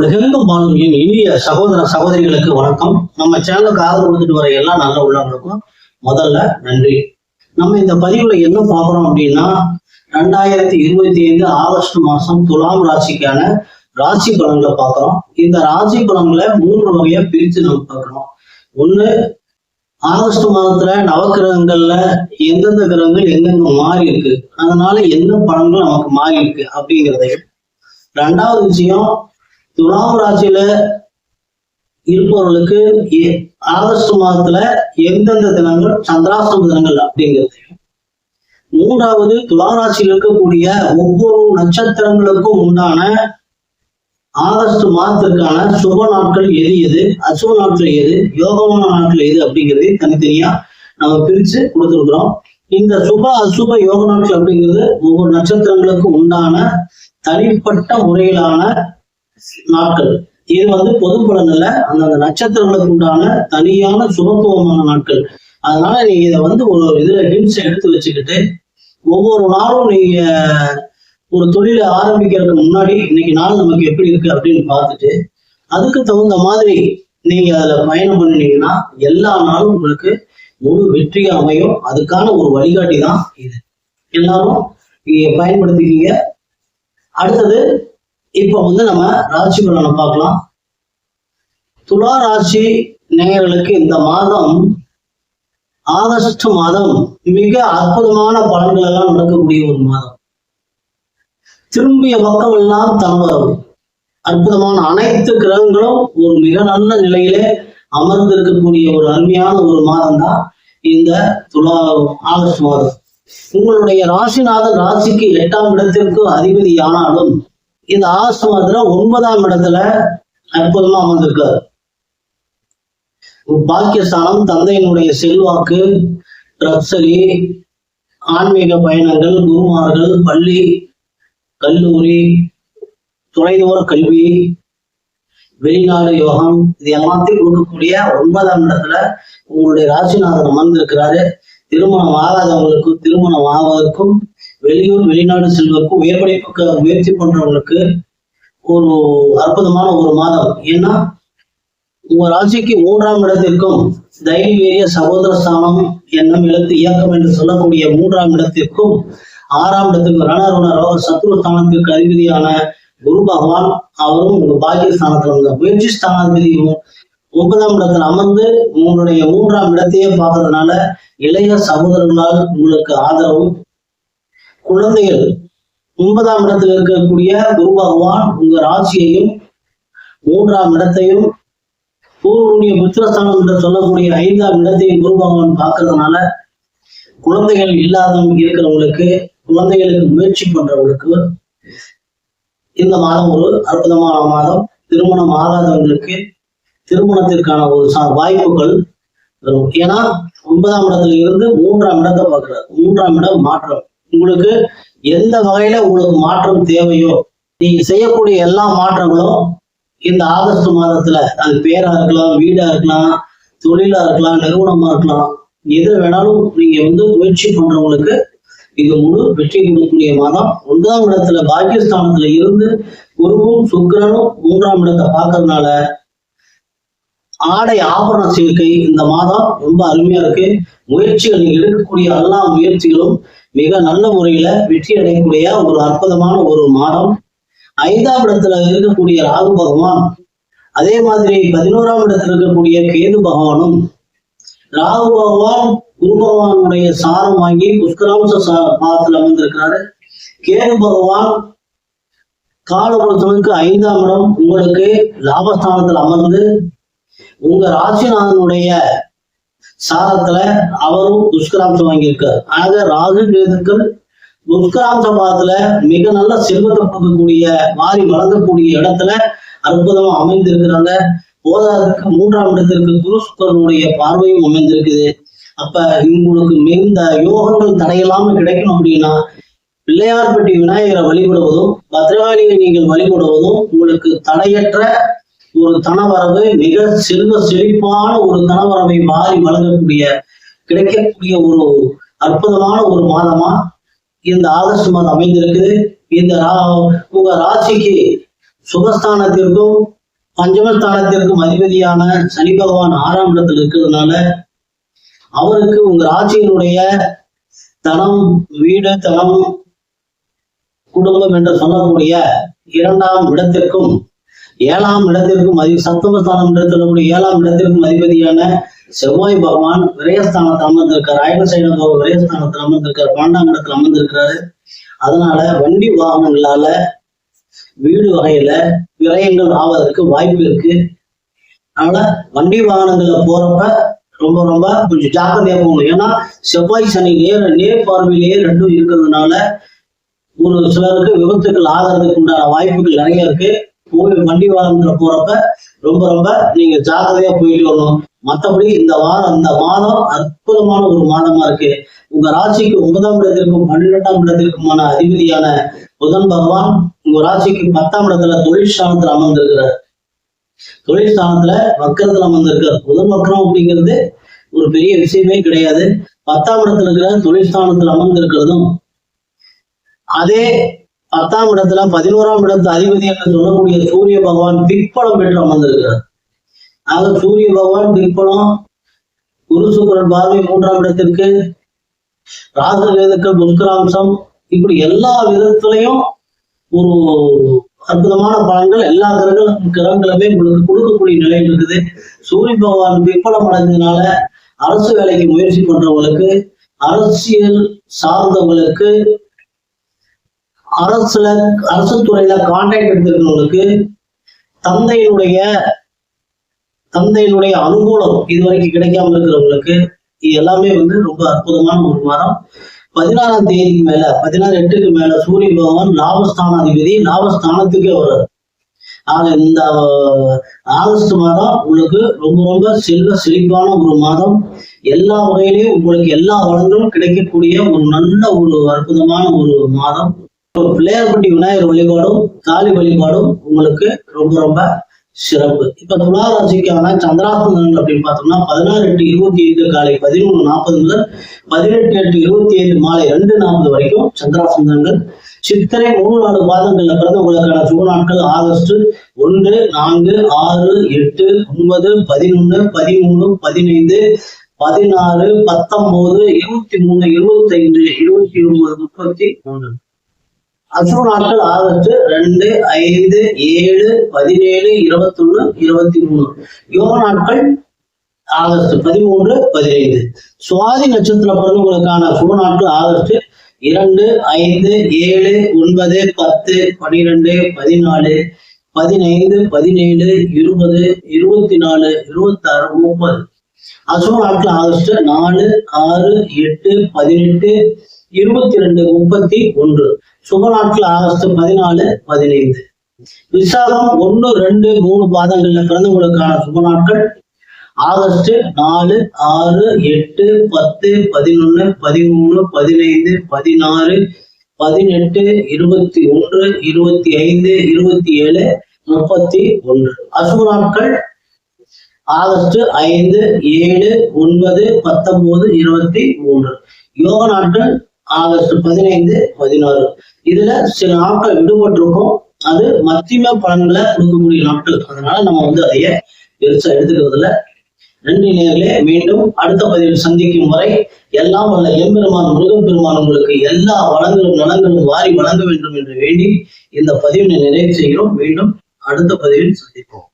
உலகெங்கும் வாழும் இனிய சகோதர சகோதரிகளுக்கு வணக்கம். நம்ம சேனலுக்கு ஆதரவு கொடுத்துட்டு வர எல்லா நல்ல உள்ளவங்களுக்கும் முதல்ல நன்றி. நம்ம இந்த பதிவுல என்ன பார்க்கிறோம் அப்படின்னா 2025 ஆகஸ்ட் மாசம் துலாம் ராசிக்கான ராசி பலன்களை பார்க்கிறோம். இந்த ராசி பலன்களை 3 வகையா பிரித்து நம்ம பார்க்கிறோம். ஒண்ணு, ஆகஸ்ட் மாதத்துல நவக்கிரகங்கள்ல எந்தெந்த கிரகங்கள் எங்கெங்க மாறி இருக்கு, அதனால என்ன பலன்கள் நமக்கு மாறி இருக்கு அப்படிங்கிறதையும். 2வது விஷயம், துலாம் ராசியில இருப்பவர்களுக்கு ஆகஸ்ட் மாதத்துல எந்தெந்த தினங்கள் சந்திராஷ்டம தினங்கள் அப்படிங்கிறது. 3வது, துலாம் ராசியில் இருக்கக்கூடிய ஒவ்வொரு நட்சத்திரங்களுக்கும் உண்டான ஆகஸ்ட் மாதத்திற்கான சுப நாட்கள் எது எது, அசுப நாட்கள் எது, யோகமான நாட்கள் எது அப்படிங்கிறது தனித்தனியா நம்ம பிரிச்சு கொடுத்துருக்கிறோம். இந்த சுப அசுப யோக நாட்கள் அப்படிங்கிறது ஒவ்வொரு நட்சத்திரங்களுக்கும் உண்டான தனிப்பட்ட முறையிலான நாட்கள். இது பொது பலன் இல்ல, அந்த நட்சத்திரங்களுக்கு உண்டான தனியான சுபத்துவமான நாட்கள். அதனால நீங்க இதை ஒரு இதுல ஹிண்ட்ஸ் எடுத்து வச்சுக்கிட்டு ஒவ்வொரு நாளும் நீங்க ஒரு தொழிலை ஆரம்பிக்கிறதுக்கு முன்னாடி இன்னைக்கு நாள் நமக்கு எப்படி இருக்கு அப்படின்னு பார்த்துட்டு அதுக்கு தகுந்த மாதிரி நீங்க அதுல பயணம் பண்ணினீங்கன்னா எல்லா நாளும் உங்களுக்கு முழு வெற்றியா அமையும். அதுக்கான ஒரு வழிகாட்டி தான் இது. எல்லாரும் நீங்க பயன்படுத்திக்கீங்க. அடுத்தது, இப்ப நம்ம ராசி பலனை பார்க்கலாம். துலா ராசி நேயர்களுக்கு இந்த மாதம் ஆகஸ்ட் மாதம் மிக அற்புதமான பலன்கள் எல்லாம் நடக்கக்கூடிய ஒரு மாதம். திரும்பிய பக்கம் எல்லாம் தனவரவு. அற்புதமான அனைத்து கிரகங்களும் ஒரு மிக நல்ல நிலையிலே அமர்ந்து இருக்கக்கூடிய ஒரு அருமையான ஒரு மாதம் தான் இந்த ஆகஸ்ட் மாதம். உங்களுடைய ராசிநாதன் ராசிக்கு 8ஆம் இடத்திற்கு அதிபதி ஆனாலும் இந்த ஆகஸ்ட் மாதத்துல 9ஆம் இடத்துல அற்புதமா அமர்ந்திருக்காரு. பாக்கியஸ்தானம், தந்தையினுடைய செல்வாக்கு, ரப்சரி, ஆன்மீக பயணங்கள், குருமார்கள், பள்ளி கல்லூரி, தொலைதூர கல்வி, வெளிநாடு யோகம், இது எல்லாத்தையும் கொடுக்கக்கூடிய 9ஆம் இடத்துல உங்களுடைய ராசிநாதன் அமர்ந்திருக்கிறாரு. திருமணம் ஆகாதவங்களுக்கு திருமணம் ஆவதற்கும், வெளியூர் வெளிநாடு செல்வதற்கும், உயர்படிப்புக்கு முயற்சி பண்றவங்களுக்கு ஒரு அற்புதமான ஒரு மாதம். ஏன்னா உங்க ராசிக்கு 3ஆம் இடத்திற்கும் தைரிய சகோதர ஸ்தானம், எண்ணம், எழுத்து, இயக்கம் என்று சொல்லக்கூடிய 3ஆம் இடத்திற்கும் 6ஆம் இடத்துக்கு ரணருண ரோக சத்ரு ஸ்தானத்திற்கு அதிபதியான குரு பகவான் அவரும் உங்க பாக்கியஸ்தானத்துல இருந்த முயற்சி ஸ்தானாதிபதியும் 9ஆம் இடத்துல அமர்ந்து உங்களுடைய 3ஆம் இடத்தையே பார்க்கறதுனால இளைய சகோதரர்களால் உங்களுக்கு ஆதரவும், குழந்தைகள் 9ஆம் இடத்துல இருக்கக்கூடிய குரு பகவான் உங்க ராசியையும் 3ஆம் இடத்தையும் பூர்வீக புத்திரஸ்தானம் என்று சொல்லக்கூடிய 5ஆம் இடத்தையும் குரு பகவான் பார்க்கறதுனால குழந்தைகள் இல்லாதவங்க இருக்கிறவங்களுக்கு, குழந்தைகளுக்கு முயற்சி பண்றவங்களுக்கு இந்த மாதம் ஒரு அற்புதமான மாதம். திருமணம் ஆகாதவங்களுக்கு திருமணத்திற்கான ஒரு வாய்ப்புகள் வரும். ஏன்னா 9ஆம் இடத்துல இருந்து 3ஆம் இடத்தை பார்க்கிறார். 3ஆம் இடம் மாற்றம். உங்களுக்கு எந்த வகையில உங்களுக்கு மாற்றம் தேவையோ, நீங்க செய்யக்கூடிய எல்லா மாற்றங்களும் இந்த ஆகஸ்ட் மாதத்துல, அது பேரா இருக்கலாம், வீடா இருக்கலாம், தொழிலா இருக்கலாம், நிறுவனமா இருக்கலாம், எது வேணாலும் நீங்க முயற்சி பண்றவங்களுக்கு இது முழு வெற்றி கொடுக்கக்கூடிய மாதம். 9ஆம் இடத்துல பாக்கியஸ்தானத்துல இருந்து குருவும் சுக்கிரனும் 3ஆம் இடத்தை பார்க்கறதுனால ஆடை ஆபரண சேர்க்கை இந்த மாதம் ரொம்ப அருமையா இருக்கு. முயற்சிகள், நீங்க எடுக்கக்கூடிய எல்லா முயற்சிகளும் மிக நல்ல முறையில வெற்றி அடையக்கூடிய ஒரு அற்புதமான ஒரு மாதம். 5ஆம் இடத்துல இருக்கக்கூடிய ராகு பகவான், அதே மாதிரி 11ஆம் இடத்துல இருக்கக்கூடிய கேது பகவானும், ராகு பகவான் குரு பகவானுடைய சாரம் வாங்கி புஷ்கராம்ச பாதத்துல அமர்ந்திருக்கிறாரு. கேது பகவான் காலபுரத்திற்கு 5ஆம் இடம் உங்களுக்கு லாபஸ்தானத்துல அமர்ந்து உங்க ராசிநாதனுடைய சாரத்துல அவரும் புஷ்கராம்சம் வாங்கியிருக்காரு. ஆக ராகு கேதுக்கள் புஷ்கராம்ச பாதத்துல மிக நல்ல செல்வத்தை கொடுக்கக்கூடிய, மாறி வளர்க்கக்கூடிய இடத்துல அற்புதமா அமைந்திருக்கிறாங்க. போதாதற்கு 3ஆம் இடத்திற்கு குரு சுக்கிரனுடைய பார்வையும் அமைந்திருக்குது. அப்ப உங்களுக்கு மிகுந்த யோகங்கள் தடையில்லாம கிடைக்கணும் அப்படின்னா பிள்ளையார்பட்டி விநாயகரை வழிபடுவதும், பத்ரகாளியை நீங்கள் வழிபடுவதும் உங்களுக்கு தடையற்ற ஒரு தனவரவு, மிக செல்வ செழிப்பான ஒரு தனவரவை மாறி வழங்கக்கூடிய, கிடைக்கக்கூடிய ஒரு அற்புதமான ஒரு மாதமா இந்த ஆகஸ்ட் மாதம் அமைந்திருக்குது. இந்த உங்க ராசிக்கு சுகஸ்தானத்திற்கும் பஞ்சமஸ்தானத்திற்கும் அதிபதியான சனி பகவான் 6ஆம் இடத்தில் இருக்கிறதுனால அவருக்கு உங்க ராசியினுடைய தனம், வீடு, தனம், குடும்பம் என்று சொல்லக்கூடிய 2ஆம் இடத்திற்கும் 7ஆம் இடத்திற்கும் சப்தமஸ்தானம் என்று சொல்லக்கூடிய 7ஆம் இடத்திற்கும் அதிபதியான செவ்வாய் பகவான் விரயஸ்தானத்தில் அமர்ந்திருக்கார். அயனசைன விரயஸ்தானத்தில் அமர்ந்திருக்கார். 12ஆம் இடத்துல அமர்ந்திருக்கிறாரு. அதனால வண்டி வாகனங்களால வீடு வகையில விரயங்கள் ஆவதற்கு வாய்ப்பு இருக்கு. அதனால வண்டி வாகனங்கள்ல போறப்ப ரொம்ப ரொம்ப கொஞ்சம் ஜாக்கிரதையா போகணும். ஏன்னா செவ்வாய் சனி நேர் பார்வையிலேயே ரெண்டும் இருக்கிறதுனால ஒரு சிலருக்கு விபத்துக்கள் ஆகிறதுக்கு உண்டான வாய்ப்புகள் நிறைய இருக்கு. வண்டி வாகனத்துல போறப்ப ரொம்ப ரொம்ப நீங்க ஜாக்கிரதையா போயிட்டு வரணும். மற்றபடி இந்த மாதம் அற்புதமான ஒரு மாதமா இருக்கு. உங்க ராசிக்கு 9ஆம் இடத்திற்கும் 12ஆம் இடத்திற்குமான அதிபதியான புதன் பகவான் உங்க ராசிக்கு 10ஆம் இடத்துல தொழில் ஸ்தானத்துல அமர்ந்திருக்கிறார். தொழில் ஸ்தானத்துல வக்கரத்துல அமர்ந்திருக்கார். புதன் வக்கரம் அப்படிங்கிறது ஒரு பெரிய விஷயமே கிடையாது. 10ஆம் இடத்துல இருக்கிற தொழில் ஸ்தானத்துல அமர்ந்திருக்கிறதும் அதே 10ஆம் இடத்துல 11ஆம் இடத்து அதிபதி என்று சொல்லக்கூடிய சூரிய பகவான் திக்பலம் பெற்று அமர்ந்திருக்கிறார். ஆக சூரிய பகவான் திக்பலம், குரு சுக்கிரன் பார்வை 3ஆம் இடத்திற்கு, ராகு கேதுக்கள் புஷ்கராம்சம், இப்படி எல்லா விதத்திலையும் ஒரு அற்புதமான பலன்கள் எல்லா கிரகங்களுமே உங்களுக்கு கொடுக்கக்கூடிய நிலையில் இருக்குது. சூரிய பகவான் திக்பலம் அடைஞ்சதுனால அரசு வேலைக்கு முயற்சி பண்றவங்களுக்கு, அரசியல் சார்ந்தவங்களுக்கு, அரசு துறையில கான்ட்ராக்ட் எடுத்திருக்கிறவங்களுக்கு, தந்தையினுடைய அனுகூலம் இதுவரைக்கும் கிடைக்காம இருக்கிறவங்களுக்கு இது எல்லாமே ரொம்ப அற்புதமான ஒரு மாதம். 16ஆம் தேதிக்கு மேல 16/8க்கு மேல சூரிய பகவான் லாபஸ்தானாதிபதி லாபஸ்தானத்துக்கே வர்றாரு. ஆக இந்த ஆகஸ்ட் மாதம் உங்களுக்கு ரொம்ப ரொம்ப செல்வ செழிப்பான ஒரு மாதம். எல்லா வகையிலையும் உங்களுக்கு எல்லா வளங்களும் கிடைக்கக்கூடிய ஒரு நல்ல ஒரு அற்புதமான ஒரு மாதம். பிள்ளையார்பட்டி விநாயகர் வழிபாடும் காளி வழிபாடும் உங்களுக்கு ரொம்ப ரொம்ப சிறப்பு. இப்ப துலா ராசிக்கான சந்திராஷ்டமங்கள் அப்படின்னு பார்த்தோம்னா 16/8/25 காலை 11:40 முதல் 18/8/25 மாலை 2:40 வரைக்கும் சந்திராஷ்டமங்கள். சித்திரை 3-4 பாதங்கள்ல பிறந்தவங்களுக்கான சுப நாட்கள் ஆகஸ்ட் 1, 4, 6, 8, 9, 11, 13, 15, 16, 19, 23, 25, 29, 33. அசுர நாட்கள் ஆகஸ்ட் 2, 5, 7, 17, 21, 23. யோக நாட்கள் ஆகஸ்ட் 13, 15. சுவாதி நட்சத்திர பிறந்தவங்களுக்கான சுப நாட்கள் ஆகஸ்ட் 2, 5, 7, 9, 10, 12, 14, 15, 17, 20, 24, 26, 30. அசுர நாட்கள் ஆகஸ்ட் 4, 6, 8, 18, 22, 31. சுப நாட்கள் ஆகஸ்ட் 14, 15. விசாகம் 1, 2, 3 பாதங்கள்ல பிறந்தவங்களுக்கான சுப நாட்கள் ஆகஸ்ட் 4, 6, 8, 10, 11, 13, 15, 16, 18, 21, 25, 27, 31. அசுப நாட்கள் ஆகஸ்ட் 5, 7, 9, 19, 23. யோக நாட்கள் ஆகஸ்ட் 15, 16. இதுல சில நாட்கள் விடுபட்டிருக்கும். அது மத்தியம பலன்களை கொடுக்கக்கூடிய நாட்கள். அதனால நம்ம அதைய பெருசா எடுத்துக்கிறது இல்லை. நன்றி நேயர்களே. மீண்டும் அடுத்த பதிவில் சந்திக்கும் வரை எல்லாம் வல்ல எம்பெருமான் முருகப்பெருமான் உங்களுக்கு எல்லா வளங்களும் நலங்களும் வாரி வழங்க வேண்டும் என்று வேண்டி இந்த பதிவினை நிறைவு செய்கிறோம். மீண்டும் அடுத்த பதிவில் சந்திப்போம்.